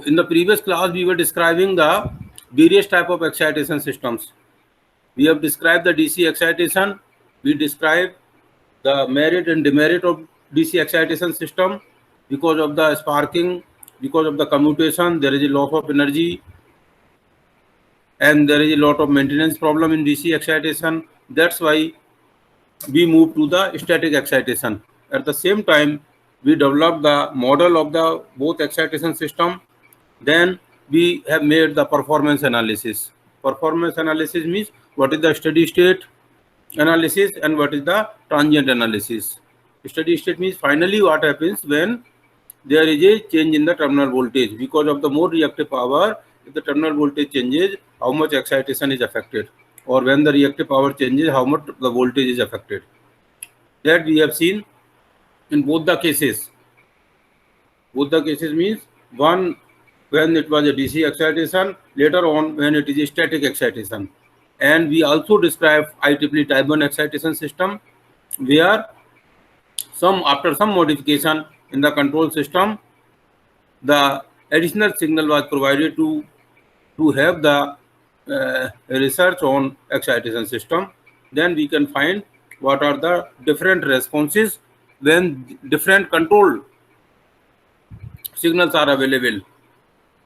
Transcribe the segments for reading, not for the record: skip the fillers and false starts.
in the previous class, we were describing the various type of excitation systems. We have described the DC excitation. We described the merit and demerit of DC excitation system. Because of the sparking, because of the commutation, there is a loss of energy, and there is a lot of maintenance problem in DC excitation. That's why we move to the static excitation. At the same time, we develop the model of the both excitation system. Then we have made the performance analysis. Performance analysis means what is the steady state analysis and what is the transient analysis. Steady state means finally what happens when there is a change in the terminal voltage. Because of the more reactive power, if the terminal voltage changes, how much excitation is affected, or when the reactive power changes, how much the voltage is affected. That we have seen in both the cases. Both the cases means one when it was a DC excitation, later on when it is a static excitation. And we also describe IEEE type 1 excitation system, where after some modification in the control system, the additional signal was provided to have the research on excitation system. Then we can find what are the different responses when different control signals are available.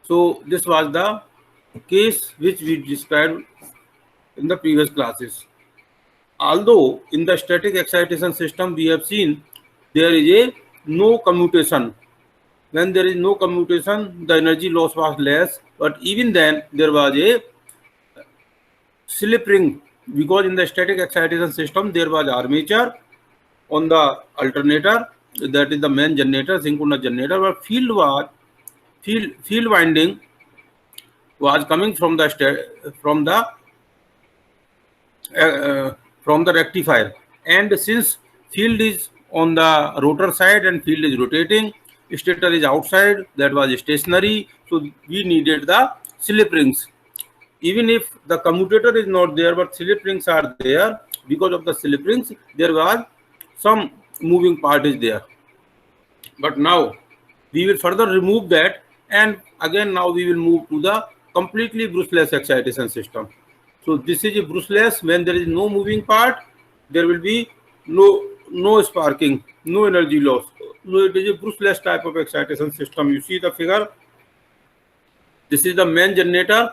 So this was the case which we described in the previous classes. Although in the static excitation system we have seen there is a no commutation. When there is no commutation, the energy loss was less, but even then there was a slip ring, because in the static excitation system there was armature on the alternator, that is the main generator, synchronous generator, but field winding was coming from the rectifier. And since field is on the rotor side and field is rotating, stator is outside, that was stationary, so we needed the slip rings. Even if the commutator is not there, but slip rings are there, because of the slip rings there was some moving part is there. But now we will further remove that, and again now we will move to the completely brushless excitation system. So this is a brushless. When there is no moving part, there will be no sparking, no energy loss. No, it is a brushless type of excitation system. You see the figure. This is the main generator.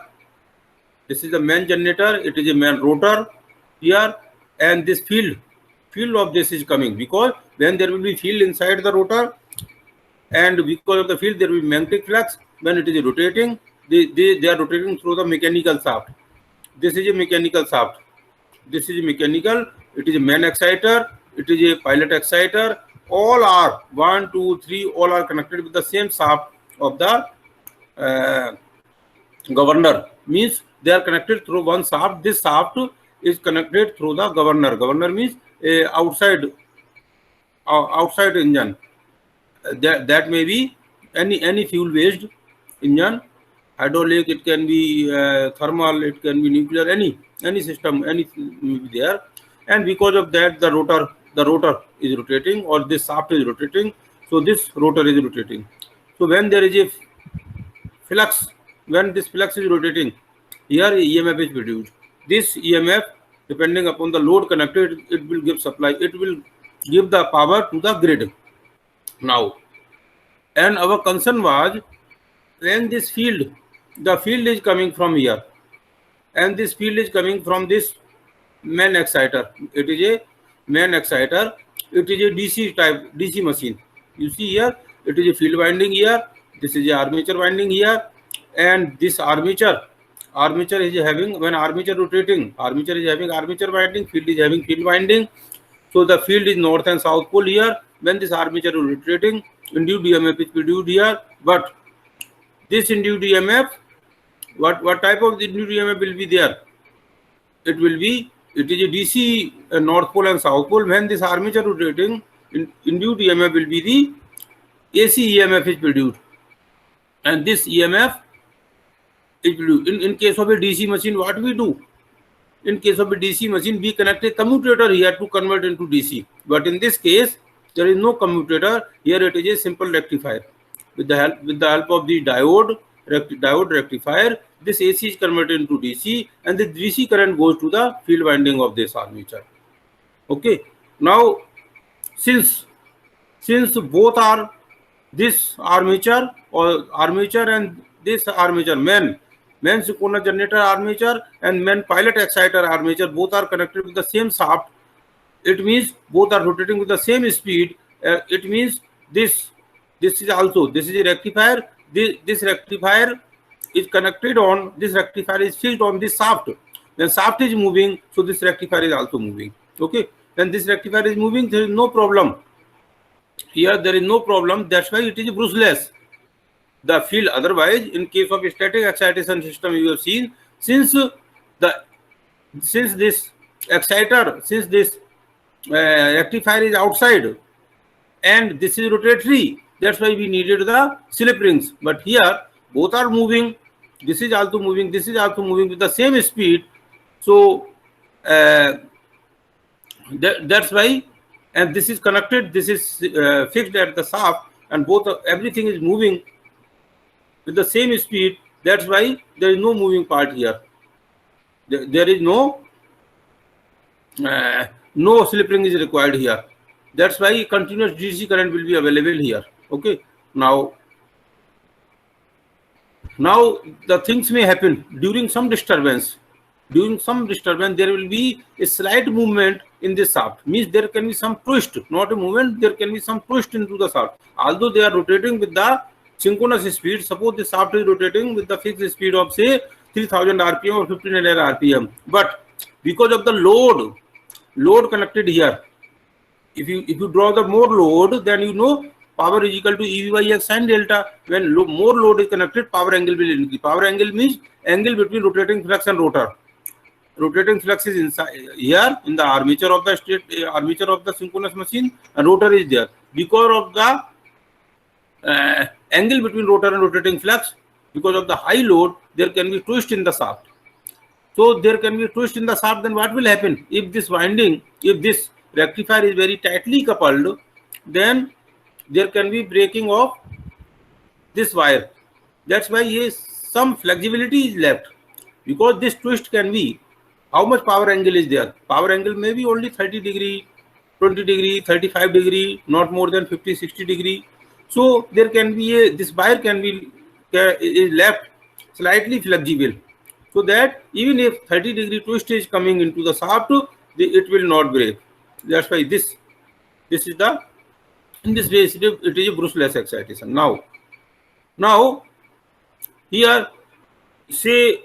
This is the main generator. It is a main rotor here, and this field of this is coming, because when there will be field inside the rotor, and because of the field there will be magnetic flux. When it is rotating, they are rotating through the mechanical shaft. This is a mechanical shaft. This is a mechanical. It is a main exciter. It is a pilot exciter. All are 1, 2, 3. All are connected with the same shaft of the governor. Means they are connected through one shaft. This shaft is connected through the governor. Governor means outside engine. That may be any fuel based engine, hydraulic, it can be thermal, it can be nuclear, any system, anything may be there. And because of that the rotor is rotating, or this shaft is rotating, so this rotor is rotating. So when there is a flux, when this flux is rotating, here EMF is produced. This EMF, depending upon the load connected, it will give supply, it will give the power to the grid. Now, and our concern was when this field, the field is coming from here, and this field is coming from this main exciter. It is a main exciter. It is a DC machine. You see here, it is a field winding here. This is a armature winding here, and this armature is having, when armature rotating, armature is having armature winding, field is having field winding. So the field is north and south pole here. When this armature is rotating, induced EMF is produced here. But this induced EMF, what type of induced EMF will be there? It is a DC north pole and south pole. When this armature rotating, induced EMF will be the AC EMF is produced, and this EMF is produced. In case of a DC machine, what we do? In case of a DC machine, we connect a commutator here to convert into DC. But in this case, there is no commutator. Here it is a simple rectifier. With the help of the diode diode rectifier, this AC is converted into DC, and the DC current goes to the field winding of this armature. Okay. Now, since both are this armature and this armature, main synchronous generator armature and main pilot exciter armature, both are connected with the same shaft. It means both are rotating with the same speed. It means this is also, this is a rectifier. This rectifier is connected on, this rectifier is fixed on this shaft. When shaft is moving, so this rectifier is also moving. Okay. When this rectifier is moving, there is no problem. Here there is no problem. That's why it is brushless. The field, otherwise, in case of static excitation system, you have seen, since this exciter, since this rectifier is outside and this is rotatory, that's why we needed the slip rings. But here both are moving. This is also moving. This is also moving with the same speed. So that's why. And this is connected. This is fixed at the shaft, and everything is moving with the same speed. That's why there is no moving part here. There is no slip ring is required here. That's why continuous DC current will be available here. Okay. Now the things may happen during some disturbance. During some disturbance, there will be a slight movement in the shaft. Means there can be some twist, not a movement. There can be some twist into the shaft. Although they are rotating with the synchronous speed. Suppose the shaft is rotating with the fixed speed of say 3000 RPM or 1500 RPM. But because of the load connected here, if you draw the more load, then you know power is equal to EV by X sin delta. When more load is connected, power angle will increase. Power angle means angle between rotating flux and rotor. Rotating flux is inside here in the armature of the synchronous machine, and rotor is there. Because of the angle between rotor and rotating flux, because of the high load, there can be twist in the shaft. So there can be a twist in the shaft. Then what will happen if this winding, if this rectifier is very tightly coupled? Then there can be breaking of this wire. That's why some flexibility is left, because this twist can be. How much power angle is there? Power angle may be only 30 degree, 20 degree, 35 degree, not more than 50, 60 degree. So there can be this wire can be is left slightly flexible, so that even if 30 degree twist is coming into the shaft, it will not break. That's why this is the, in this way it is a brushless excitation. Now here, say,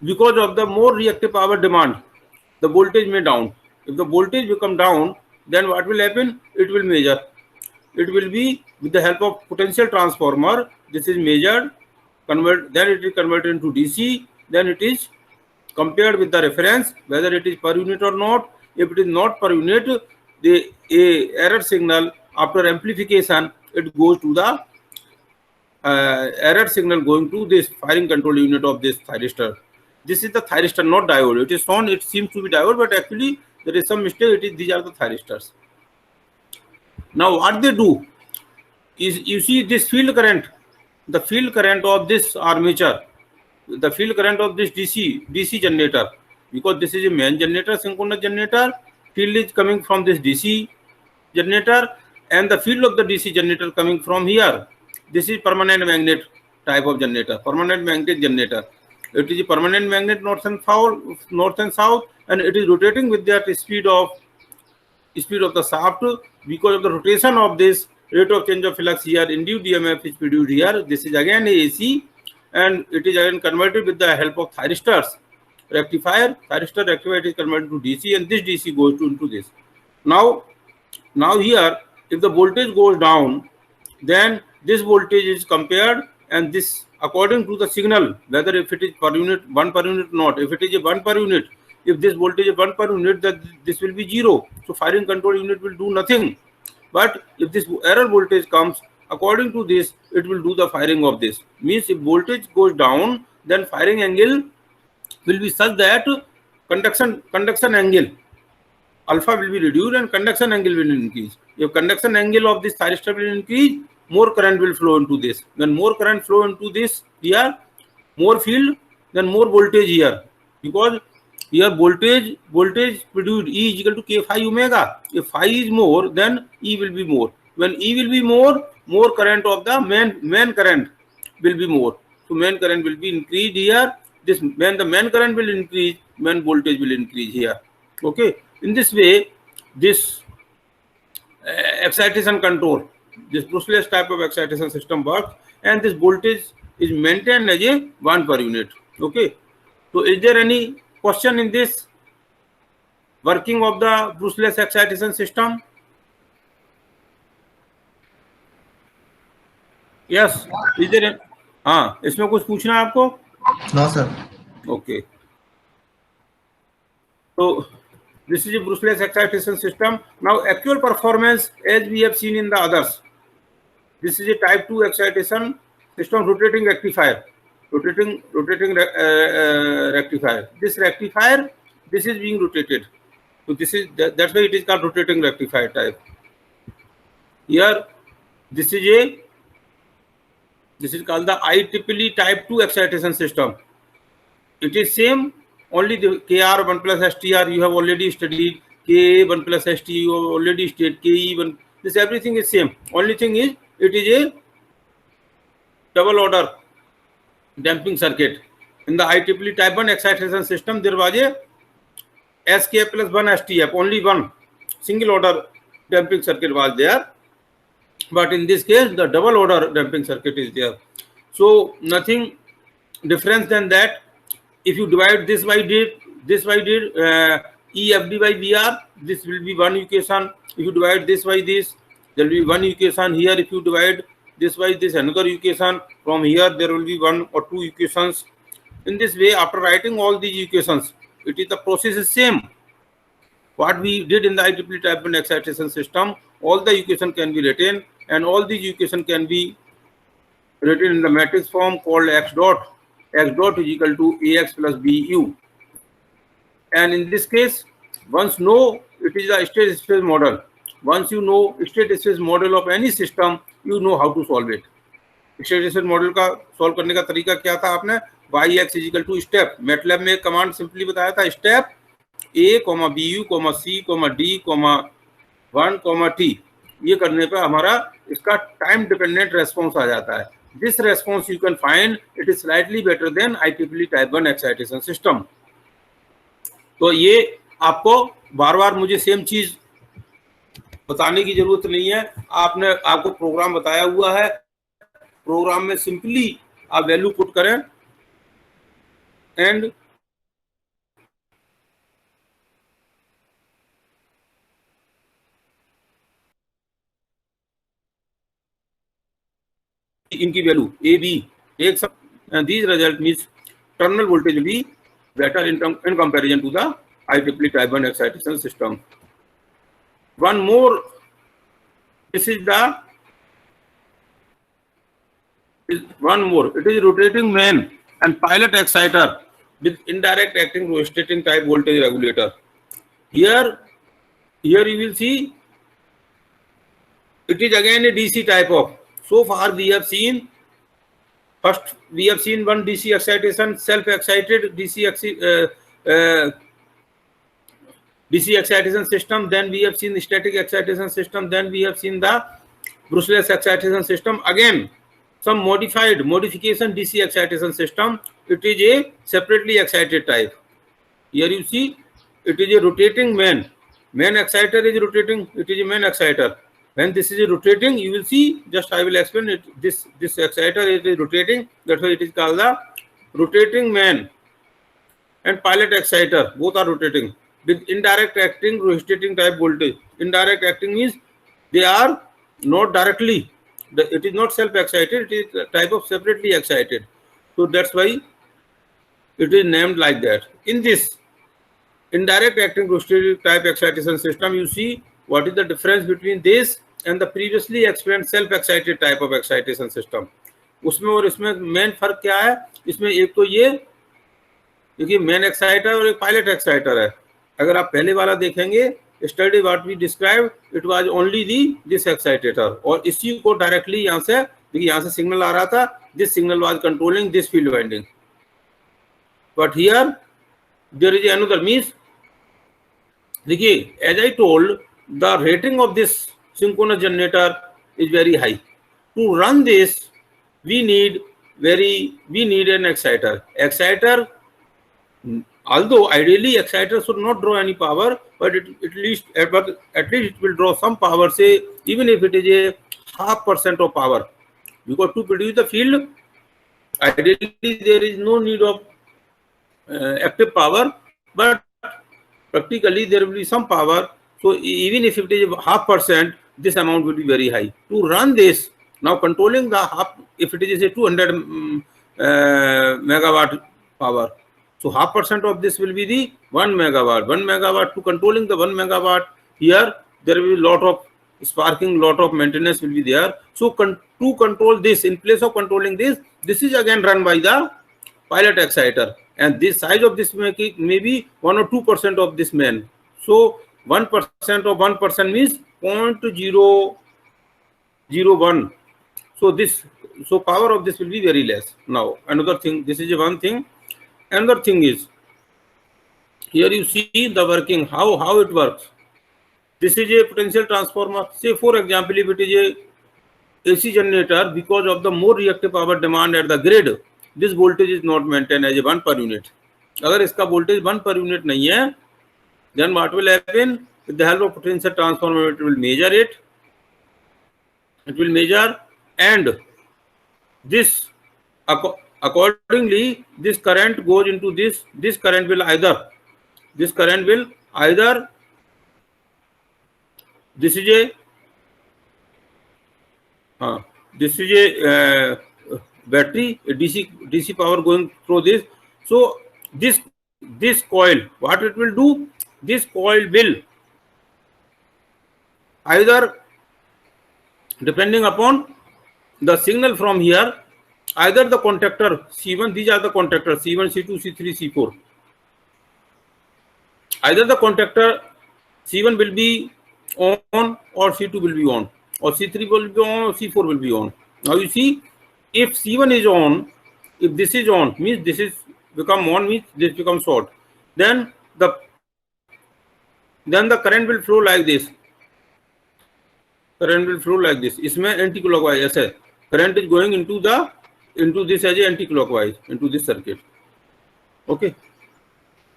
because of the more reactive power demand, the voltage may down. If the voltage become down, then what will happen? It will measure. It will be with the help of potential transformer. This is measured, then it is converted into DC. Then it is compared with the reference, whether it is per unit or not. If it is not per unit, the error signal after amplification, it goes to the error signal going to this firing control unit of this thyristor. This is the thyristor, not diode. It is shown, it seems to be diode, but actually there is some mistake. These are the thyristors. Now what they do is, you see this field current, the field current of this armature, the field current of this DC generator, because this is a main generator, synchronous generator, field is coming from this DC generator, and the field of the DC generator coming from here. This is permanent magnet type of generator, permanent magnet generator. It is a permanent magnet north and south, and it is rotating with that speed of the shaft. Because of the rotation of this, rate of change of flux here, induced EMF is produced here. This is again AC, and it is again converted with the help of thyristors. Rectifier, thyristor rectifier is converted to DC, and this DC goes into this. Now here, if the voltage goes down, then this voltage is compared, and this according to the signal, whether if it is per unit, 1 per unit, not. If it is a 1 per unit, if this voltage is 1 per unit, that this will be 0. So firing control unit will do nothing. But if this error voltage comes, according to this, it will do the firing of this. Means if voltage goes down, then firing angle will be such that conduction angle alpha will be reduced and conduction angle will increase. If conduction angle of this thyristor will increase, more current will flow into this. When more current flow into this here, more field, then more voltage here, because here voltage produced E is equal to K phi omega. If phi is more, then E will be more. When E will be more current of the main current will be more. So main current will be increased here. This when the main current will increase, main voltage will increase here. Okay. In this way, this excitation control, this brushless type of excitation system works, and this voltage is maintained as a 1 per unit. Okay. So is there any question in this working of the brushless excitation system? Yes. Is there? हाँ, इसमें कुछ पूछना है आपको? No sir. Okay. So this is a brushless excitation system. Now actual performance, as we have seen in the others, this is a type 2 excitation system, rotating rectifier. Rotating rectifier. This rectifier, this is being rotated. So this is that's why it is called rotating rectifier type. Here, this is called the IEEE type 2 excitation system. It is same, only the KR 1 plus STR you have already studied, KA 1 plus ST you have already studied, KE 1. This everything is same. Only thing is it is a double order damping circuit. In the IEEE type 1 excitation system, there was a SK plus 1 STF, only one single order damping circuit was there. But in this case, the double order damping circuit is there. So nothing difference than that. If you divide this by EFD by VR, this will be one equation. If you divide this by this, there will be one equation. Here, if you divide this by this, another equation. From here, there will be one or two equations. In this way, after writing all these equations, the process is same. What we did in the IEEE type 1 excitation system, all the equation can be written, and all these equation can be written in the matrix form called X dot. X dot is equal to AX plus BU. And in this case, once know it is a state space model. Once you know state space model of any system, you know how to solve it. State space model का solve करने का तरीका क्या था? आपने YX is equal to step. MATLAB में command simply बताया था, step A, BU, C, D, 1, T. ये करने पर हमारा इसका टाइम डिपेंडेंट रेस्पॉन्स आ जाता है. This response you can find it is slightly better than IEEE type 1 excitation system. तो ये आपको बार-बार मुझे सेम चीज बताने की जरूरत नहीं है. आपको प्रोग्राम बताया हुआ है. प्रोग्राम में सिंपली आप वैल्यू पुट करें एंड इनकी वैल्यू ए बी एक सब, these result means terminal voltage will be better in comparison to the IEEE type 1 excitation system. One more, this is one more. It is rotating main and pilot exciter with indirect acting rotating type voltage regulator. Here you will see it is again a DC type of. So far we have seen, first we have seen one DC excitation, self-excited DC excitation system. Then we have seen static excitation system. Then we have seen the brushless excitation system. Again, some modification DC excitation system. It is a separately excited type. Here you see, it is a rotating main. Main exciter is rotating. It is a main exciter. When this is rotating, you will see. Just I will explain it. This exciter is rotating. That's why it is called the rotating main and pilot exciter. Both are rotating with indirect acting rotating type voltage. Indirect acting means they are not directly. It is not self-excited. It is a type of separately excited. So that's why it is named like that. In this indirect acting rotating type excitation system, you see what is the difference between this and the previously explained self-excited type of excitation system. उसमें और इसमें main फर्क क्या है? इसमें एक तो ये देखिए मेन एक्साइटर और एक पायलट एक्साइटर है. अगर आप पहले वाला देखेंगे study what we described, it was only this excitator, और इसी को directly यहाँ से देखिए यहाँ से signal आ रहा था, this signal was controlling this field winding, but here there is another means. देखिए as I told, the rating of this synchronous generator is very high. To run this we need an exciter. Although ideally exciter should not draw any power, but at least it will draw some power, say even if it is a 0.5% of power, because to produce the field ideally there is no need of active power, but practically there will be some power. So even if it is 0.5%, this amount will be very high. To run this, now controlling the half, if it is a 200 megawatt power, so 0.5% of this will be the 1 megawatt. 1 megawatt, to controlling the 1 megawatt, here there will be lot of sparking, lot of maintenance will be there. So to control this, in place of controlling this is again run by the pilot exciter, and this size of this may be 1 or 2% of this man. So 1% of 1% means 0.001. So power of this will be very less. Now another thing, this is one thing. Another thing is, here you see the working, how it works. This is a potential transformer. Say for example, if it is a AC generator, because of the more reactive power demand at the grid, this voltage is not maintained as a 1 per unit. अगर इसका voltage 1 per unit नहीं है, then what will happen? With the help of potential transformer, it will measure it. It will measure, and this accordingly this current goes into this. This current will either this is a battery, a DC power going through this. So this coil, what it will do? This coil will either, depending upon the signal from here, either the contactor C1, these are the contactors C1, C2, C3, C4. Either the contactor C1 will be on, or C2 will be on, or C3 will be on, or C4 will be on. Now you see, if C1 is on, if this is on, means this is become on, means this becomes short. Then the current will flow like this. Current will flow like this. इसमें anti-clockwise ऐसे current is going into this as a anti-clockwise into this circuit. Okay,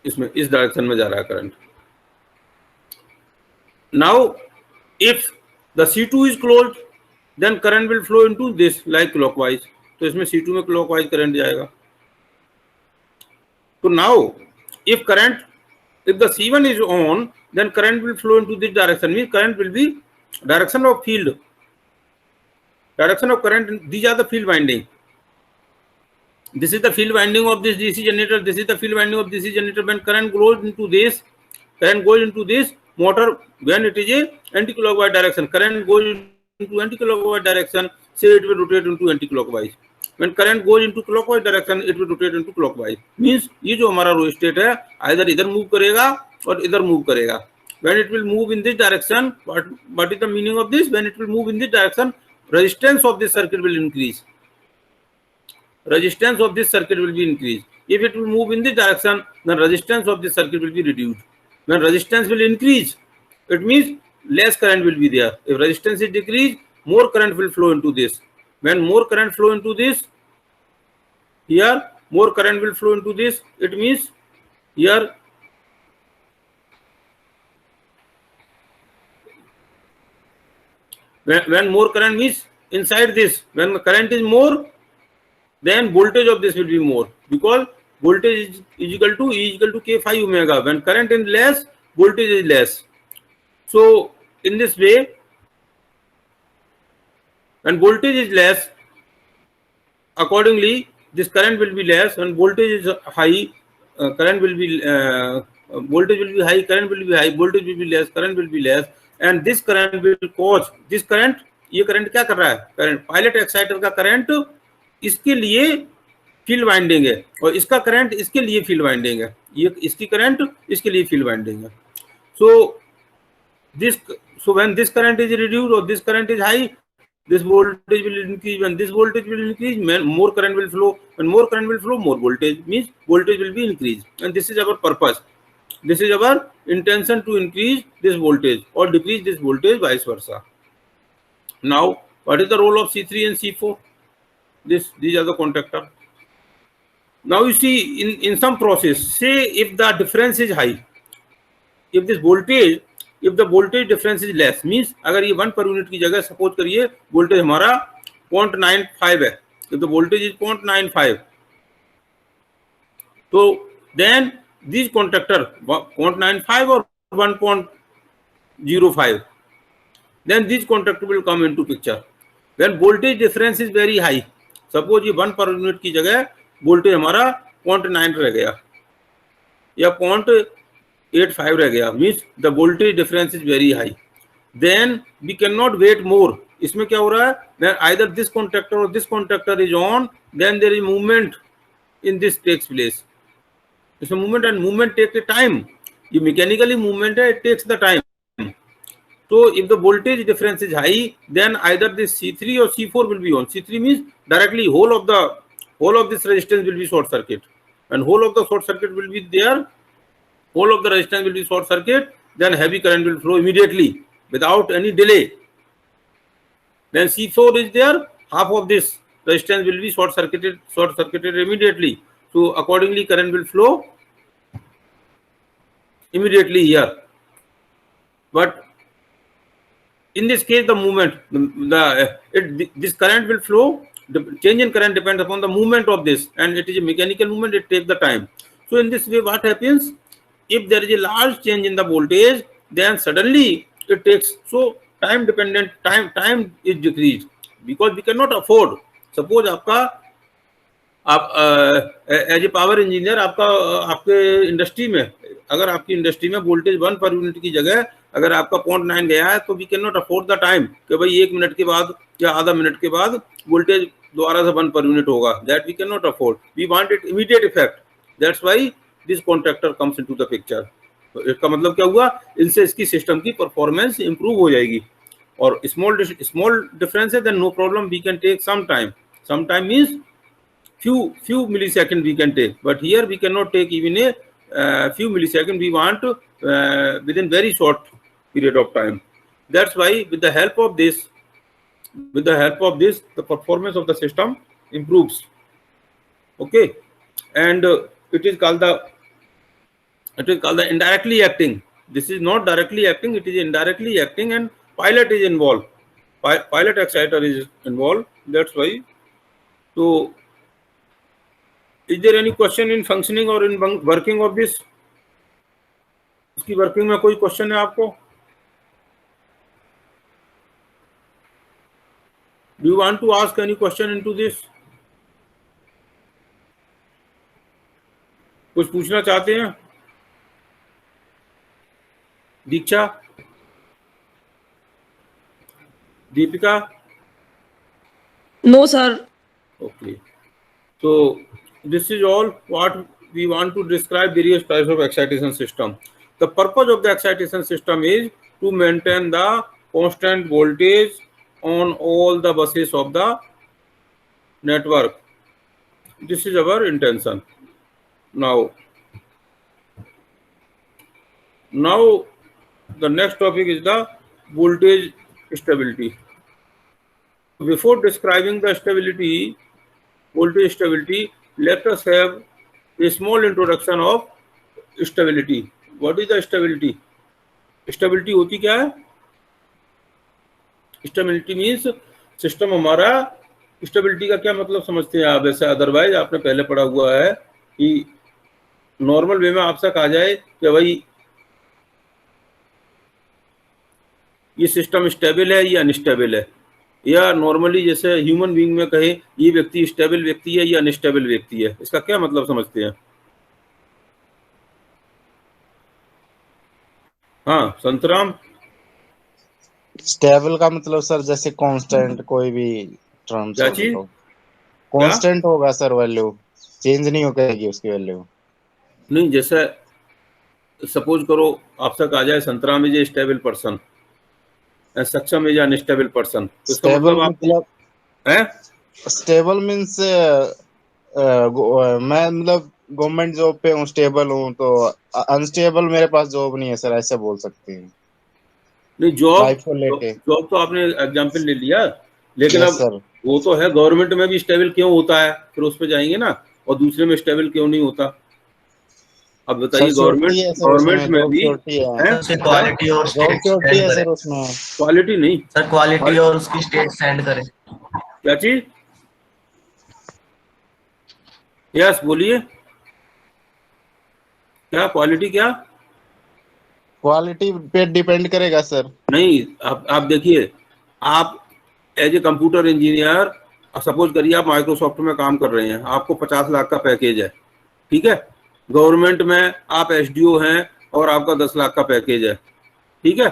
इसमें इस direction में जा रहा है current. Now if the C2 is closed, then current will flow into this like clockwise. तो इसमें C2 में clockwise current जाएगा. So now if the C1 is on, then current will flow into this direction, means current will be direction of field, direction of current. These are the field winding. This is the field winding of this DC generator. This is the field winding of DC generator. When current goes into this motor, when it is a anti-clockwise direction, current goes into anti-clockwise direction, say it will rotate into anti-clockwise. When current goes into clockwise direction, it will rotate into clockwise. Means ये जो हमारा rheostat है, either इधर move करेगा और इधर move करेगा. When it will move in this direction, what is the meaning of this? When it will move in this direction, resistance of this circuit will increase. Resistance of this circuit will be increased. If it will move in this direction, then resistance of this circuit will be reduced. When resistance will increase, it means less current will be there. If resistance is decreased, more current will flow into this. When more current flow into this, here more current will flow into this. It means here when more current means inside this, when the current is more, then voltage of this will be more, because voltage is equal to E equal to K phi omega. When current is less, voltage is less. So in this way, when voltage is less, accordingly this current will be less. When voltage is high, current will be voltage will be high, current will be high, voltage will be less, current will be less, and this current will cause this current. ये current क्या कर रहा है? Current pilot exciter का current इसके लिए field winding है, और इसका करंट इसके लिए फील्ड वाइंडिंग है. ये इसकी करंट इसके लिए फील्ड वाइंडिंग है. सो this. So when this current is reduced or this current is high, this voltage will increase. When this voltage will increase, more current will flow. When more current will flow, more voltage means voltage will be increased. And this is our purpose. This is our intention, to increase this voltage or decrease this voltage, vice versa. Now, what is the role of C3 and C4? These are the contactor. Now you see, in some process, say if the difference is high, if this voltage, if the voltage difference is less, means अगर ये 1 per unit की जगह suppose करिए voltage हमारा 0.95 है, if the voltage is 0.95, तो then these contactor 0.95 or 1.05, then these contactor will come into picture. When voltage difference is very high, suppose ये 1 per unit की जगह वोल्टेज हमारा 0.9 रह गया या 0.85 रह गया, means the voltage difference is very high, then we can not wait more. इसमें क्या हो रहा है, देन आइदर दिस कॉन्ट्रैक्टर और this contractor is on, then there is movement in this takes place. इसमें movement, and movement take the time. ये mechanically movement है, it takes the time. So if the voltage difference is high, then either this C3 or C4 will be on. C3 means directly whole of this resistance will be short circuit, and whole of the short circuit will be there. Whole of the resistance will be short circuit. Then heavy current will flow immediately without any delay. Then C4 is there. Half of this resistance will be short circuited immediately. So accordingly, current will flow immediately here. But in this case, the movement, this current will flow. The change in current depends upon the movement of this, and it is a mechanical movement. It takes the time. So in this way, what happens? If there is a large change in the voltage, then suddenly it takes. So time dependent, time is decreased, because we cannot afford. Suppose आप as a power engineer आपके industry में, अगर आपकी industry में voltage 1 पर unit की जगह अगर आपका 0.9 गया है, तो we can not afford the time कि भाई 1 मिनट के बाद या आधा मिनट के बाद वोल्टेज दोबारा से 1 पर यूनिट होगा. That we can not afford. We want it immediate effect. That's why this contractor comes into the picture. तो इसका मतलब क्या हुआ, इनसे इसकी सिस्टम की परफॉर्मेंस इंप्रूव हो जाएगी. और स्मॉल डिफरेंस है, then no problem, we can take some time means few milliseconds we can take, but here we cannot take even a few milliseconds. We want within very short period of time. That's why with the help of this, the performance of the system improves. Okay, and it is called the indirectly acting. This is not directly acting, it is indirectly acting, and pilot is involved. Pilot exciter is involved. That's why. So is there any question in functioning or in working of this? इसकी working में कोई question है आपको? Do you want to ask any question into this? कुछ पूछना चाहते हैं? दीक्षा, Deepika? No, sir. Okay. So this is all what we want to describe various types of excitation system. The purpose of the excitation system is to maintain the constant voltage on all the buses of the network. This is our intention. Now the next topic is the voltage stability. Before describing the voltage stability, let us have a small introduction of stability. What is the stability? Stability होती क्या है? Stability means system हमारा, stability का क्या मतलब समझते हैं आप? वैसे अदरवाइज आपने पहले पढ़ा हुआ है कि नॉर्मल वे में आपसे कहा जाए कि भाई ये सिस्टम स्टेबल है या अनस्टेबल है, या नॉर्मली जैसे ह्यूमन बीइंग में कहे ये व्यक्ति स्टेबल व्यक्ति है या अनस्टेबल व्यक्ति है, इसका क्या मतलब समझते हैं? हाँ संतराम. स्टेबल का मतलब सर जैसे कांस्टेंट, कोई भी टर्म्स हो कांस्टेंट होगा सर, वैल्यू चेंज नहीं हो जाएगी उसकी वैल्यू. नहीं, जैसे सपोज करो आपसे कहा जाए Santram is a stable person, सक्षम इज अनस्टेबल पर्सन, तो इसका स्टेबल मतलब आपको मतलब है स्टेबल मीन्स मैं मतलब गवर्नमेंट जॉब पे हूँ, स्टेबल हूँ, तो अनस्टेबल मेरे पास जॉब नहीं है सर, ऐसे बोल सकते हैं नहीं। जॉब लाइफ को लेके। जॉब तो आपने एग्जाम्पल ले लिया, लेकिन यस अब सर। वो तो है गवर्नमेंट में भी स्टेबल क्यों होता है, फिर उस पर जाएंगे ना, और दूसरे में स्टेबल क्यों नहीं होता। अब सर बताइए श्योरिटी गवर्नमेंट है सर, गवर्नमेंट उसमें में जॉब भी श्योरिटी है। है सर क्या, क्वालिटी और जॉब स्टेट श्योरिटी सेंड है करें सर उसमें। क्वालिटी नहीं, सर, क्वालिटी और उसकी स्टेट सेंड करें। क्या चीज, यस बोलिए, क्या क्वालिटी क्या, क्वालिटी पे डिपेंड करेगा सर। नहीं। आप देखिए, आप as a computer engineer suppose करिए आप माइक्रोसॉफ्ट में काम कर रहे हैं, आपको 50 लाख का पैकेज है, ठीक है। गवर्नमेंट में आप एसडीओ हैं और आपका 10 लाख का पैकेज है, ठीक है।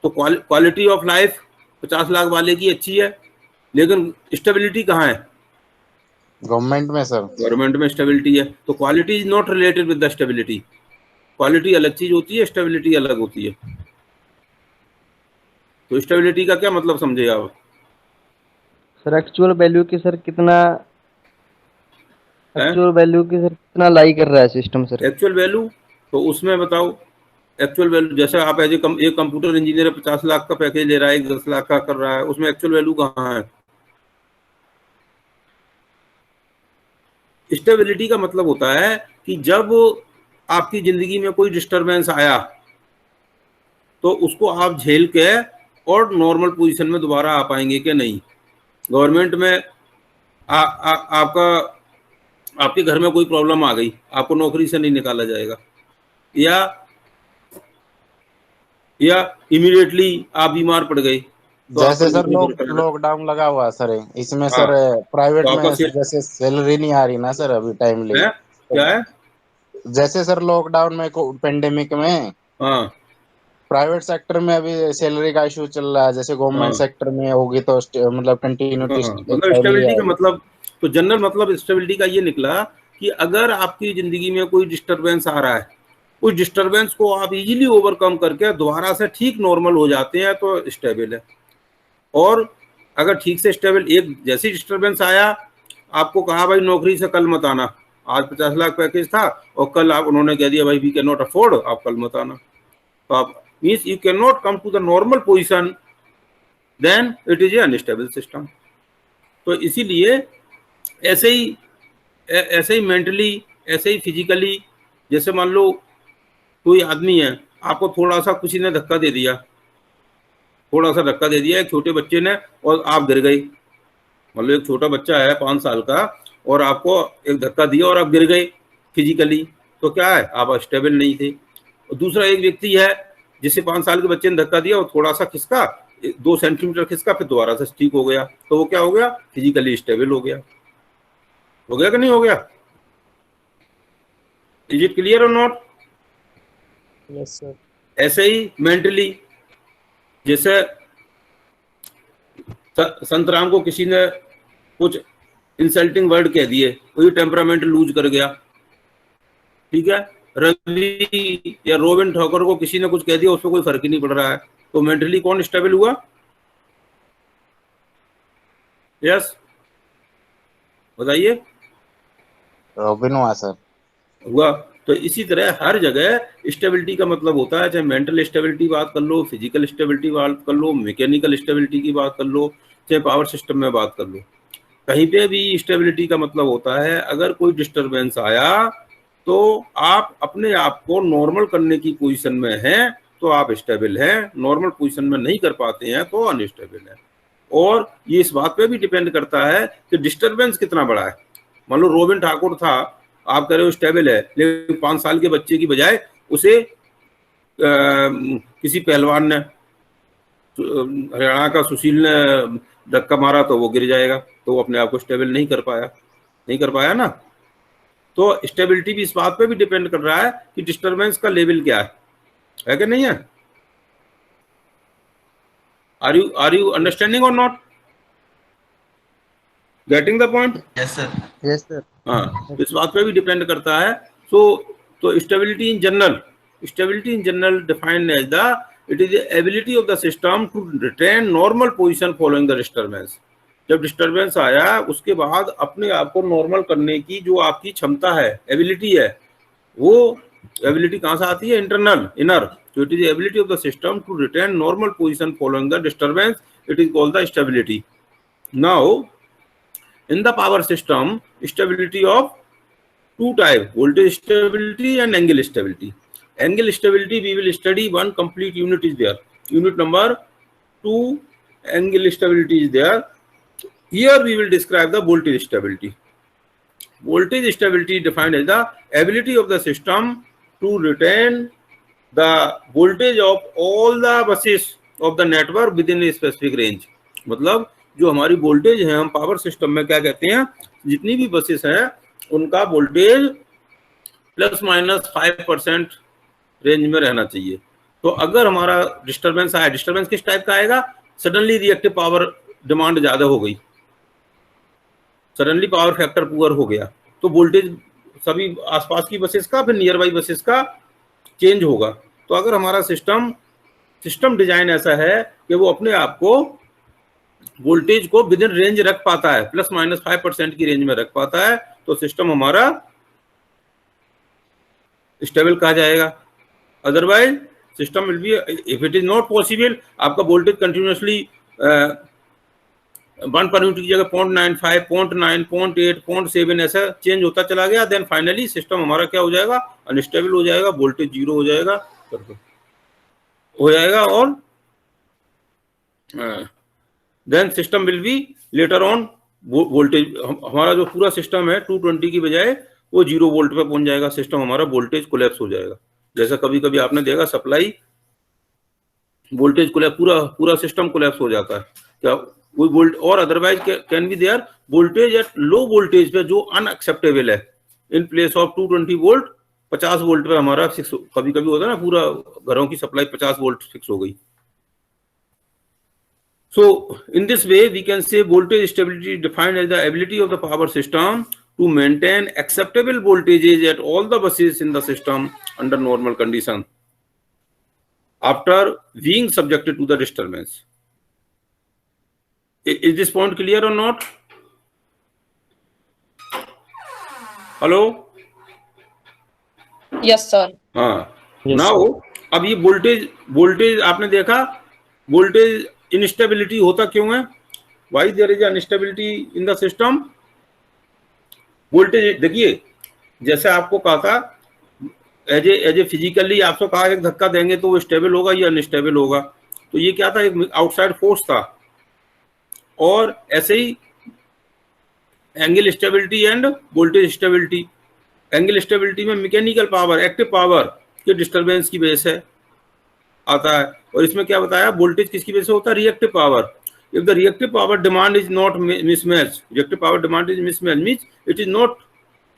तो क्वालिटी ऑफ लाइफ 50 लाख वाले की अच्छी है, लेकिन स्टेबिलिटी कहाँ है, गवर्नमेंट में सर। गवर्नमेंट में स्टेबिलिटी है। तो quality is not related with the stability, quality अलग चीज होती है, स्टेबिलिटी अलग होती है। तो स्टेबिलिटी का क्या मतलब समझे आप, सर एक्चुअल वैल्यू की सर कितना, है एक्चुअल वैल्यू की सर कितना लाई कर रहा है सिस्टम सर। एक्चुअल वैल्यू, तो उसमें बताओ एक्चुअल वैल्यू, जैसे आप एज एक कंप्यूटर इंजीनियर 50 लाख का पैकेज ले रहा है, एक 10 लाख का कर रहा है, उसमें एक्चुअल वैल्यू कहाँ है। स्टेबिलिटी का मतलब होता है कि जब आपकी जिंदगी में कोई डिस्टरबेंस आया तो उसको आप झेल के और नॉर्मल पोजीशन में दोबारा आ पाएंगे कि नहीं। गवर्नमेंट में आपका आपके घर में कोई प्रॉब्लम आ गई, आपको नौकरी से नहीं निकाला जाएगा, या इमीडिएटली आप बीमार पड़ गए तो आपको जैसे सर नौकरी पर करना। लॉकडाउन लगा हुआ है सर, इसमें हाँ, सर प्राइवेट तो में आपका जैसे सैलरी नहीं आ रही ना सर अभी टाइमली। है क्या है, जैसे सर लॉकडाउन में पेंडेमिक में हाँ प्राइवेट सेक्टर में अभी सैलरी का इशू चल रहा है, जैसे गवर्नमेंट हाँ सेक्टर में होगी तो मतलब कंटिन्यूटी हाँ, मतलब सैलरी स्टेबिलिटी का आएगी। मतलब, तो जनरल मतलब स्टेबिलिटी का ये निकला कि अगर आपकी जिंदगी में कोई डिस्टरबेंस आ रहा है, उस डिस्टरबेंस को आप इजीली ओवरकम करके दोबारा से ठीक नॉर्मल हो जाते हैं तो स्टेबल है। और अगर ठीक से स्टेबल, एक जैसी डिस्टरबेंस आया, आपको कहा भाई नौकरी से कल मत आना, आज 50 लाख पैकेज था और कल आप उन्होंने कह दिया भाई वी कैन नॉट अफोर्ड, आप कल मत आना, तो आप means you can not come to the normal position, then it is a unstable system. तो इसीलिए ऐसे ही ऐसे ही मेंटली, ऐसे ही फिजिकली, जैसे मान लो कोई आदमी है, आपको थोड़ा सा किसी ने धक्का दे दिया, थोड़ा सा धक्का दे दिया एक छोटे बच्चे ने और आप गिर गए, मान लो एक छोटा बच्चा है 5 साल का और आपको एक धक्का दिया और आप गिर गए फिजिकली, तो क्या है, आप स्टेबल नहीं थे। और दूसरा एक व्यक्ति है जिसे 5 साल के बच्चे ने धक्का दिया और थोड़ा सा खिसका, 2 सेंटीमीटर खिसका, फिर दोबारा से ठीक हो गया, तो वो क्या हो गया, फिजिकली स्टेबल हो गया। हो गया कि नहीं हो गया, इज इट क्लियर और नॉट। Yes sir. ऐसे ही मेंटली, जैसे संतराम को किसी ने कुछ इंसल्टिंग वर्ड कह दिए, वही टेम्परामेंट लूज कर गया, ठीक है। रवि या रोबिन ठाकुर को किसी ने कुछ कह दिया, उसको कोई फर्क ही नहीं पड़ रहा है, तो मेंटली कौन स्टेबल हुआ, यस बताइए, रॉबिन हुआ सर। हुआ। तो इसी तरह हर जगह स्टेबिलिटी का मतलब होता है, चाहे मेंटल स्टेबिलिटी बात कर लो, फिजिकल स्टेबिलिटी बात कर लो, मैकेनिकल स्टेबिलिटी की बात कर लो, चाहे पावर सिस्टम में बात कर लो, कहीं पे भी स्टेबिलिटी का मतलब होता है अगर कोई डिस्टरबेंस आया तो आप अपने आप को नॉर्मल करने की पोजीशन में हैं तो आप स्टेबल हैं, नॉर्मल पोजीशन में नहीं कर पाते हैं तो अनस्टेबल है। और ये इस बात पे भी डिपेंड करता है कि डिस्टरबेंस कितना बड़ा है। मान लो रोबिन ठाकुर था, आप कह रहे हो स्टेबल है, लेकिन 5 साल के बच्चे की बजाय उसे किसी पहलवान ने, हरियाणा का सुशील ने धक्का मारा तो वो गिर जाएगा, तो वो अपने आप को स्टेबल नहीं कर पाया ना। तो स्टेबिलिटी भी इस बात पे भी डिपेंड कर रहा है कि डिस्टरबेंस का लेवल क्या है कि नहीं है। आर यू अंडरस्टैंडिंग और not, getting the point. Yes sir. Yes sir. हाँ, इस बात पे भी डिपेंड करता है। तो stability in general stability in general defined as the it is the ability of the system to retain normal position following the disturbance. जब disturbance आया उसके बाद अपने आप को नॉर्मल करने की जो आपकी क्षमता है, एबिलिटी है, वो एबिलिटी कहाँ से आती है? Internal, inner. So it is the ability of the system to retain normal position following the disturbance. It is called the stability. Now, in the power system, stability of two types: voltage stability and angle stability. Angle stability we will study one complete unit is there. Unit number 2, angle stability is there. Here we will describe the voltage stability. Voltage stability defined as the ability of the system to retain the voltage of all the buses of the network within a specific range. मतलब जो हमारी voltage है, हम power system में क्या कहते हैं, जितनी भी बसेस हैं उनका वोल्टेज ±5% रेंज में रहना चाहिए. तो अगर हमारा डिस्टरबेंस आया, डिस्टरबेंस किस टाइप का आएगा? सडनली रिएक्टिव पावर डिमांड ज्यादा हो गई, सडनली पावर फैक्टर पुअर हो गया, तो वोल्टेज सभी आसपास की बसेस का, फिर नियर बाई बसेस का चेंज होगा. तो अगर हमारा सिस्टम डिजाइन ऐसा है कि वो अपने आप को वोल्टेज को विद इन रेंज रख पाता है, ±5% की रेंज में रख पाता है, तो सिस्टम हमारा स्टेबल कहा जाएगा. Otherwise system will B, if it is not possible, आपका वोल्टेज कंटिन्यूसली 1 पर यूनिट की जगह 0.95, 0.9, 0.8, 0.7 ऐसा चेंज होता चला गया, देन फाइनली सिस्टम हमारा क्या हो जाएगा? अनस्टेबल हो जाएगा, वोल्टेज 0 हो जाएगा और then system will be later on voltage, हमारा जो पूरा सिस्टम है 220 की बजाय वो 0 वोल्ट पे पहुंच जाएगा, सिस्टम हमारा वोल्टेज कोलैप्स हो जाएगा. जैसा कभी कभी आपने देखा सप्लाई वोल्टेज कोलैप्स, पूरा सिस्टम कोलैप्स हो जाता है क्या वो वोल्ट. और otherwise can be there voltage at low voltage पे जो अनएक्सेप्टेबल है, in place of 220 volt 50 volt पे हमारा फिक्स, कभी कभी होता है ना पूरा घरों की सप्लाई 50 वोल्ट फिक्स हो गई. So in this way we can say voltage stability defined as the ability of the power system to maintain acceptable voltages at all the buses in the system under normal condition after being subjected to the disturbance. Is this point clear or not? Hello? Yes sir. हाँ. Yes, Now अब ये voltage आपने देखा, voltage instability होता क्यों है? Why there is unstability in the system? Voltage देखिए, जैसे आपको कहा था एज ए फिजिकली आपको कहा एक धक्का देंगे तो वो स्टेबल होगा या अनस्टेबल होगा, तो ये क्या था? एक आउटसाइड फोर्स था. और ऐसे ही angle stability and voltage stability. Angle stability में मैकेनिकल पावर, एक्टिव पावर के डिस्टरबेंस की वजह से आता है, और इसमें क्या बताया? वोल्टेज किसकी वजह से होता है? Reactive power. If the reactive power demand is not mismatch, reactive power demand is mismatch means it is not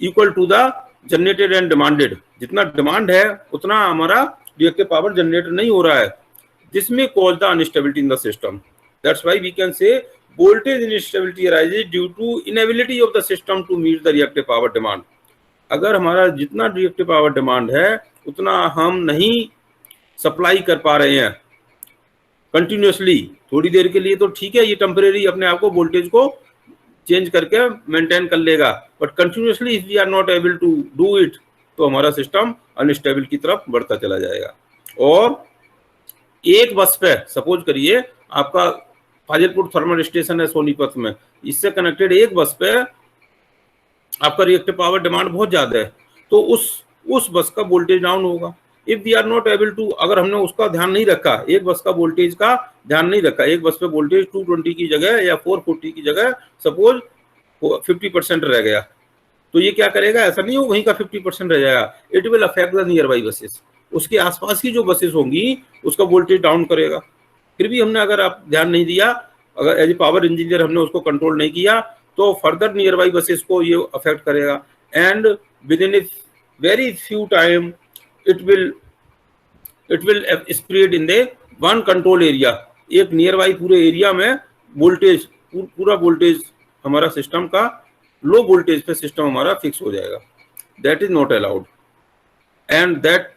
equal to the generated and demanded. जितना डिमांड है उतना हमारा रिएक्टिव पावर जनरेट नहीं हो रहा है. This may cause the unstability in the system. That's why we can say voltage instability arises due to inability of the system to meet the reactive power demand. अगर हमारा जितना reactive power demand है उतना हम नहीं supply कर पा रहे हैं कंटिन्यूसली, थोड़ी देर के लिए तो ठीक है, ये टेम्परेरी अपने आप को वोल्टेज को चेंज करके मेंटेन कर लेगा, but continuously if we are not able to do it तो हमारा सिस्टम अनस्टेबल की तरफ बढ़ता चला जाएगा. और एक बस पे सपोज करिए आपका फाजिलपुर थर्मल स्टेशन है सोनीपत में, इससे कनेक्टेड एक बस पे आपका रिएक्टिव पावर डिमांड बहुत ज्यादा है, तो उस बस का वोल्टेज डाउन होगा. If we are not able to, अगर हमने उसका ध्यान नहीं रखा, एक बस का वोल्टेज का ध्यान नहीं रखा, एक बस पे वोल्टेज 220 की जगह या 440 की जगह सपोज 50% रह गया, तो ये क्या करेगा? ऐसा नहीं हो वहीं का 50% रह जाएगा. It will affect the near by buses. उसके आसपास की जो बसेस होंगी उसका वोल्टेज डाउन करेगा. फिर भी हमने अगर आप ध्यान नहीं दिया, अगर एज ए पावर इंजीनियर हमने उसको कंट्रोल नहीं किया, तो फर्दर नियर बाई बसेस को ये अफेक्ट करेगा. And with in a very few time it will spread in the one control area. एक नियर बाई पूरे एरिया में वोल्टेज, पूरा वोल्टेज हमारा सिस्टम का लो वोल्टेज पे सिस्टम हमारा फिक्स हो जाएगा. That is not allowed. And that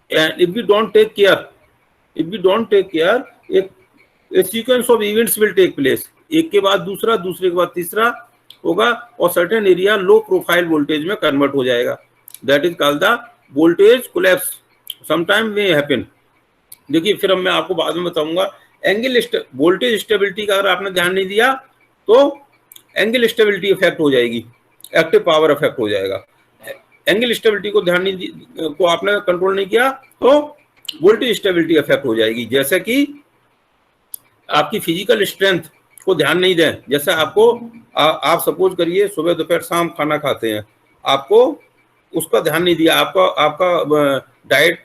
and if we don't take care, a sequence of events will take place. एक के बाद दूसरा, दूसरे के बाद तीसरा होगा और certain area low profile voltage में कन्वर्ट हो जाएगा. That is called the voltage collapse. Sometime may happen. देखिए फिर अब मैं आपको बाद में बताऊंगा. एंगल वोल्टेज स्टेबिलिटी का अगर आपने ध्यान नहीं दिया तो एंगल स्टेबिलिटी इफेक्ट हो जाएगी, एक्टिव पावर इफेक्ट हो जाएगा. एंगल स्टेबिलिटी को ध्यान नहीं को आपने कंट्रोल नहीं किया तो वोल्टेज स्टेबिलिटी इफेक्ट हो जाएगी. जैसे कि आपकी फिजिकल स्ट्रेंथ को ध्यान नहीं दें. जैसे आपको आप सपोज करिए सुबह दोपहर शाम खाना खाते हैं, आपको उसका ध्यान नहीं दिया, आपका डाइट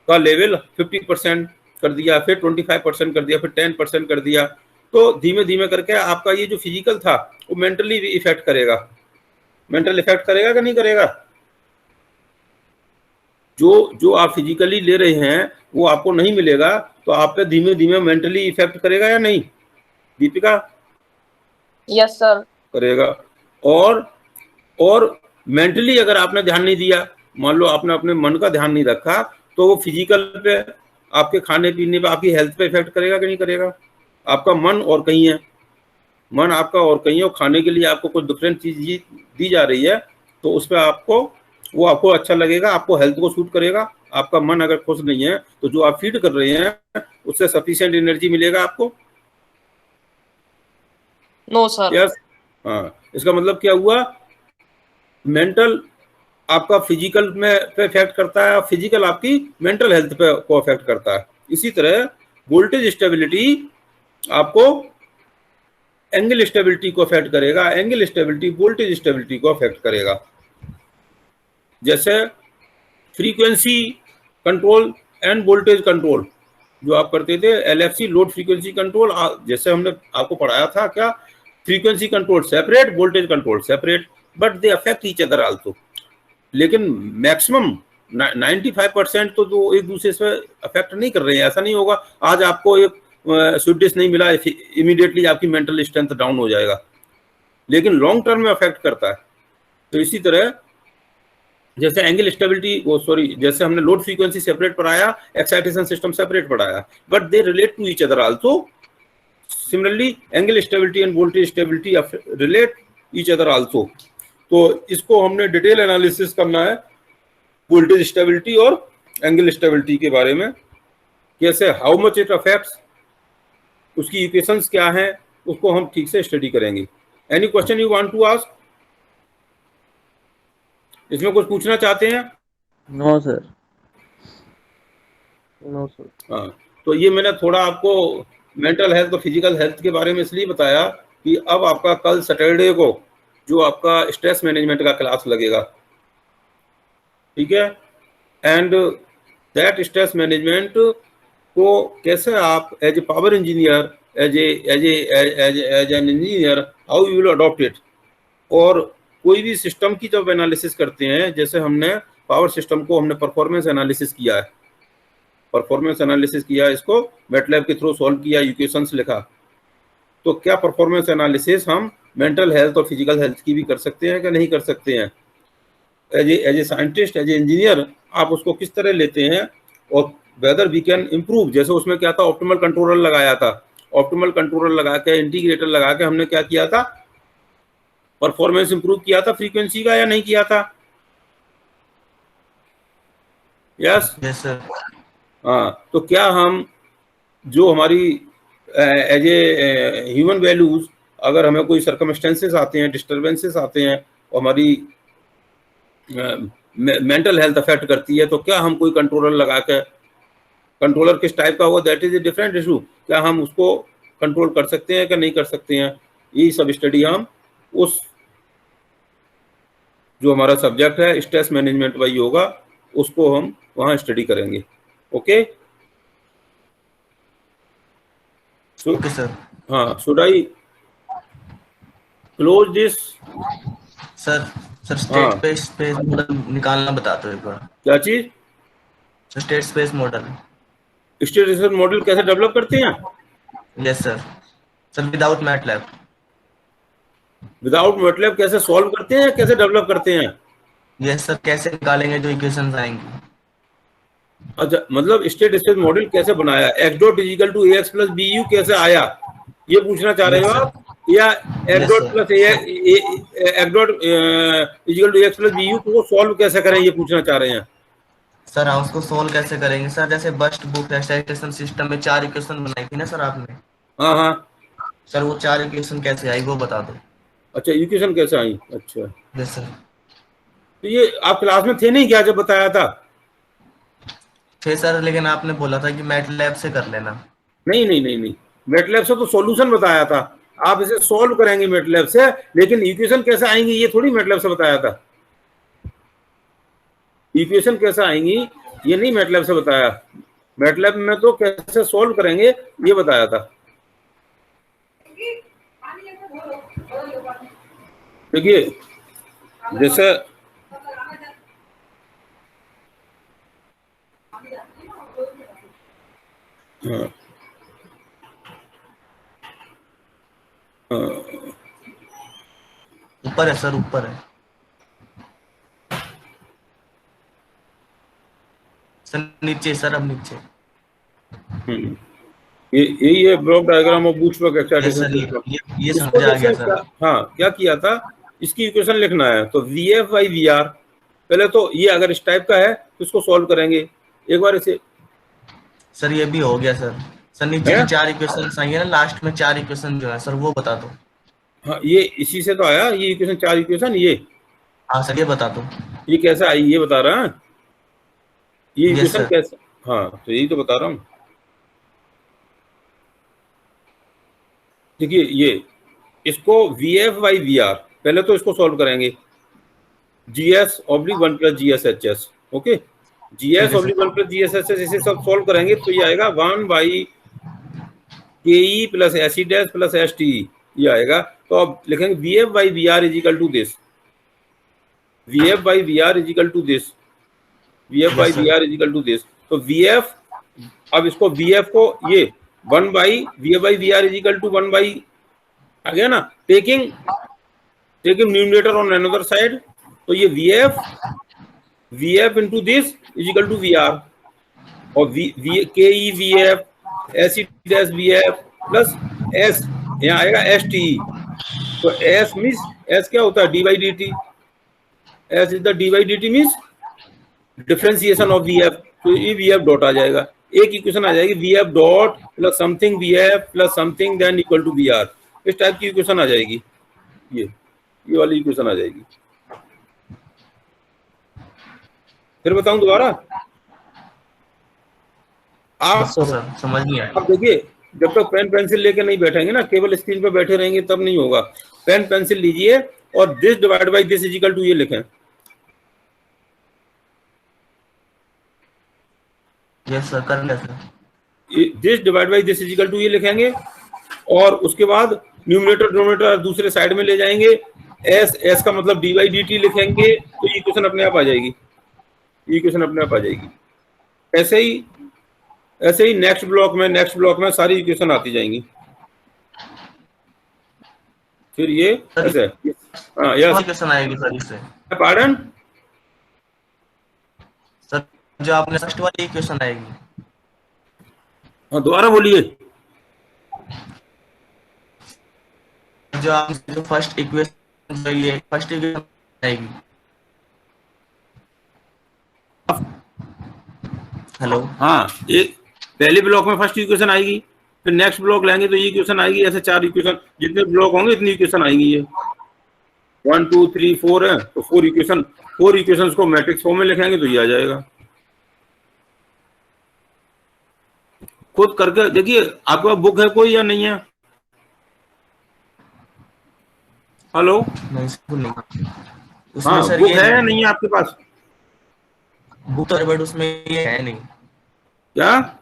का लेवल 50% कर दिया, फिर 25% कर दिया, फिर 10% कर दिया, तो धीमे धीमे करके आपका ये जो फिजिकल था वो मेंटली इफेक्ट करेगा. मेंटल इफेक्ट करेगा कि नहीं करेगा? जो आप फिजिकली ले रहे हैं वो आपको नहीं मिलेगा तो आप पे धीमे धीमे मेंटली इफेक्ट करेगा या नहीं दीपिका? Yes sir. करेगा. और मेंटली अगर आपने ध्यान नहीं दिया, मान लो आपने अपने मन का ध्यान नहीं रखा, तो वो फिजिकल पे, आपके खाने पीने पे, आपकी हेल्थ पे इफेक्ट करेगा कि नहीं करेगा? आपका मन और कहीं है, मन आपका और कहीं है, और खाने के लिए आपको कुछ डिफरेंट चीज दी जा रही है तो उस पर आपको अच्छा लगेगा, आपको हेल्थ को सूट करेगा. आपका मन अगर खुश नहीं है तो जो आप फीड कर रहे हैं उससे सफिशिएंट एनर्जी मिलेगा आपको? No sir. यस. हाँ, इसका मतलब क्या हुआ? मेंटल आपका फिजिकल में पे इफेक्ट करता है, फिजिकल आपकी मेंटल हेल्थ पे को इफेक्ट करता है. इसी तरह वोल्टेज स्टेबिलिटी आपको एंगल स्टेबिलिटी को इफेक्ट करेगा, एंगल स्टेबिलिटी वोल्टेज स्टेबिलिटी को इफेक्ट करेगा. जैसे frequency control end voltage control जो आप करते थे, LFC लोड फ्रीक्वेंसी कंट्रोल, जैसे हमने आपको पढ़ाया था क्या, frequency control separate, voltage control separate, but they affect each other also. लेकिन मैक्सिमम 95% तो एक दूसरे से अफेक्ट नहीं कर रहे हैं. ऐसा नहीं होगा आज आपको एक स्वीट डिश नहीं मिला इमीडिएटली आपकी मेंटल स्ट्रेंथ डाउन हो जाएगा, लेकिन लॉन्ग टर्म में अफेक्ट करता है. तो इसी तरह जैसे एंगल स्टेबिलिटी जैसे हमने लोड फ्रीक्वेंसी सेपरेट पढ़ाया, एक्साइटेशन सिस्टम सेपरेट पढ़ाया, but they relate to each other also. Similarly angle stability and voltage stability relate each other also. तो इसको हमने डिटेल एनालिसिस करना है वोल्टेज स्टेबिलिटी और एंगल स्टेबिलिटी के बारे में, कैसे हाउ मच इट अफेक्ट्स, उसकी इक्वेशंस क्या हैं, उसको हम ठीक से स्टडी करेंगे. Any question you want to ask? इसमें कुछ पूछना चाहते हैं? No sir. No sir. हाँ, तो ये मैंने थोड़ा आपको मेंटल हेल्थ और फिजिकल हेल्थ के बारे में इसलिए बताया कि अब आपका कल सैटरडे को जो आपका स्ट्रेस मैनेजमेंट का क्लास लगेगा, ठीक है, एंड दैट स्ट्रेस मैनेजमेंट को कैसे आप as a power engineer, as an engineer how you will adopt it. और कोई भी सिस्टम की जब एनालिसिस करते हैं, जैसे हमने पावर सिस्टम को हमने परफॉर्मेंस एनालिसिस किया है, परफॉर्मेंस एनालिसिस किया, इसको मैटलैब के थ्रू सॉल्व किया, इक्वेशंस लिखा, तो क्या परफॉर्मेंस एनालिसिस हम मेंटल हेल्थ और फिजिकल हेल्थ की भी कर सकते हैं कि नहीं कर सकते हैं? As a scientist, as a engineer आप उसको किस तरह लेते हैं और वेदर वी कैन इम्प्रूव. जैसे उसमें क्या था, ऑप्टिमल कंट्रोलर लगाया था, ऑप्टिमल कंट्रोलर लगा के, इंटीग्रेटर लगा के हमने क्या किया था, परफॉर्मेंस इंप्रूव किया था फ्रीक्वेंसी का, या नहीं किया था? यस. Yes sir. हाँ, तो क्या हम जो हमारी एज ए ह्यूमन वैल्यूज, अगर हमें कोई सर्कमस्टेंसेस आते हैं, डिस्टर्बेंसेस आते हैं और हमारी मेंटल हेल्थ अफेक्ट करती है, तो क्या हम कोई कंट्रोलर लगा के, कंट्रोलर किस टाइप का होगा that is a different issue, क्या हम उसको कंट्रोल कर सकते हैं कि नहीं कर सकते हैं? यही सब स्टडी हम उस जो हमारा सब्जेक्ट है स्ट्रेस मैनेजमेंट वही होगा, उसको हम वहाँ स्टडी करेंगे. Okay okay sir. हाँ, should I close this? Sir state space model निकालना बता दो एक बार. क्या चीज? State space model. State space model कैसे डेवलप करते हैं? Yes sir. Sir without MATLAB. Without MATLAB कैसे सॉल्व करते हैं, कैसे डेवलप करते हैं? Yes sir. कैसे निकालेंगे जो इक्वेशंस आएंगी? अच्छा, मतलब स्टेट स्पेस मॉडल कैसे बनाया, x dot is equal to A x plus B u कैसे आया, ये पूछना चाह रहे यस हो सर, आप, या x yes dot sir. Plus x dot is equal to A x plus B u को सॉल्व कैसे करें, ये पूछना चाह रहे हैं? सर हम उसको सोल्व कैसे करेंगे सर? जैसे बस्ट बुक एक्साइटेशन सिस्टम में 4 इक्वेशन बनाई थी ना सर आपने, हाँ हाँ। सर वो 4 इक्वेशन कैसे आई वो बता दो। अच्छा, इक्वेशन कैसे आई? अच्छा, यस सर। तो ये आप क्लास में थे नहीं क्या जब बताया था? फिर सर लेकिन आपने बोला था कि मैटलैब से कर लेना। नहीं नहीं नहीं नहीं, मैटलैब से तो सॉल्यूशन बताया था, आप इसे सॉल्व करेंगे मैटलैब से, लेकिन इक्वेशन कैसे आएंगी ये थोड़ी मैटलैब से बताया था। इक्वेशन कैसे आएंगी ये नहीं मैटलैब से बताया, मैटलैब में तो कैसे सॉल्व करेंगे ये बताया था। देखिए, जैसे हाँ, ऊपर है सर, ऊपर है सर, नीचे सर, अब नीचे। ये यही है block diagram of bootstrap yes excitation sir, system. ये इसको समझ आ गया देखिए सर। क्या, हाँ क्या किया था, इसकी इक्वेशन लिखना है तो V F by V R, पहले तो ये अगर इस टाइप का है तो इसको सॉल्व करेंगे एक बार इसे। सर ये भी हो गया सर। सर नीचे है? जो 4 इक्वेशन आई है ना लास्ट में, 4 इक्वेशन जो है सर वो बता दो। हाँ, ये इसी से तो आया, ये इक्वेशन 4 इक्वेशन, ये हाँ सर ये बता दो। ये कैसे आई ये बता रहा है, ये यस इक्वेशन सर। कैसे, हाँ तो यही तो बता रहा हूँ। देखिए ये, इसको V F by V R, पहले तो इसको सॉल्व करेंगे, G S oblique 1 plus G S H S, okay, G S oblique 1 plus G S H S, इसे सब सॉल्व करेंगे तो ये आएगा 1 by K E plus S E dash plus S T, ये आएगा। तो अब लिखेंगे V F by V R is equal to this, V F by V R is equal to this, V F by V R is equal to this. तो V F, अब इसको V F को ये 1 by V F by V R is equal to 1 by, आ गया ना, taking numerator on another side, तो ये V F into this is equal to V R, और V K E V F S E dash V F plus S, यहाँ आएगा S T, तो S means, S क्या होता है, D by D T, S is the D by D T means differentiation of V F, तो ये V F dot आ जाएगा, एक इक्वेशन आ जाएगी V F dot plus something V F plus something then equal to V R, इस type की equation आ जाएगी, ये वाली इक्वेशन आ जाएगी। फिर बताऊं दोबारा, आप सर समझ नहीं आया। अब देखिए, जब तक पेन पेंसिल लेके नहीं बैठेंगे ना, केवल स्क्रीन पे बैठे रहेंगे तब नहीं होगा, पेन पेंसिल लीजिए और this divide by this is equal to ये लिखें। यस सर, कर लिया sir. This divide by this is equal to ये लिखेंगे, और उसके बाद न्यूमरेटर डिनोमिनेटर दूसरे साइड में ले जाएंगे, एस, एस का मतलब डी बाई डी टी लिखेंगे, तो इक्वेशन अपने आप आ जाएगी, इक्वेशन अपने आप आ जाएगी। ऐसे ही नेक्स्ट ब्लॉक में सारी इक्वेशन आती जाएंगी। फिर ये ऐसे, हाँ यस, इक्वेशन आएगी सर इससे। पार्डन सर जो आपने फर्स्ट वाली इक्वेशन आएगी, हाँ दोबारा बोलिए। जो फर्स्ट इक्वेशन जो ये फर्स्ट इक्वेशन आएगी। हेलो, हाँ, एक पहले ब्लॉक में फर्स्ट इक्वेशन आएगी, फिर नेक्स्ट ब्लॉक लेंगे तो ये इक्वेशन आएगी, ऐसे 4 इक्वेशन, जितने ब्लॉक होंगे इतनी इक्वेशन आएंगी। ये 1 2 3 4 है तो 4 इक्वेशन को मैट्रिक्स फॉर्म में लिखेंगे तो ये आ जाएगा। खुद करके देखिए, आपके पास बुक है कोई या नहीं है? हेलो, नहीं सर नहीं, उसमें हाँ सर बुक ये है या नहीं है आपके पास? बुक तो बट उसमें ये है नहीं। क्या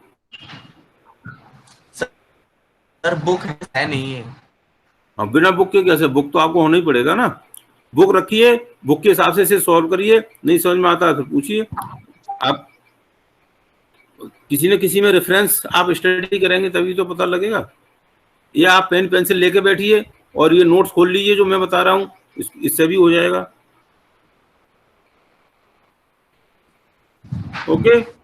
सर बुक है नहीं है। हाँ, बिना बुक के कैसे, बुक तो आपको होना ही पड़ेगा ना, बुक रखिए, बुक के हिसाब से इसे सॉल्व करिए, नहीं समझ में आता है तो पूछिए। आप किसी न किसी में रेफरेंस आप स्टडी करेंगे तभी तो पता लगेगा, या आप पेन पेंसिल लेके बैठिए और ये नोट्स खोल लीजिए जो मैं बता रहा हूँ, इससे भी हो जाएगा। ओके।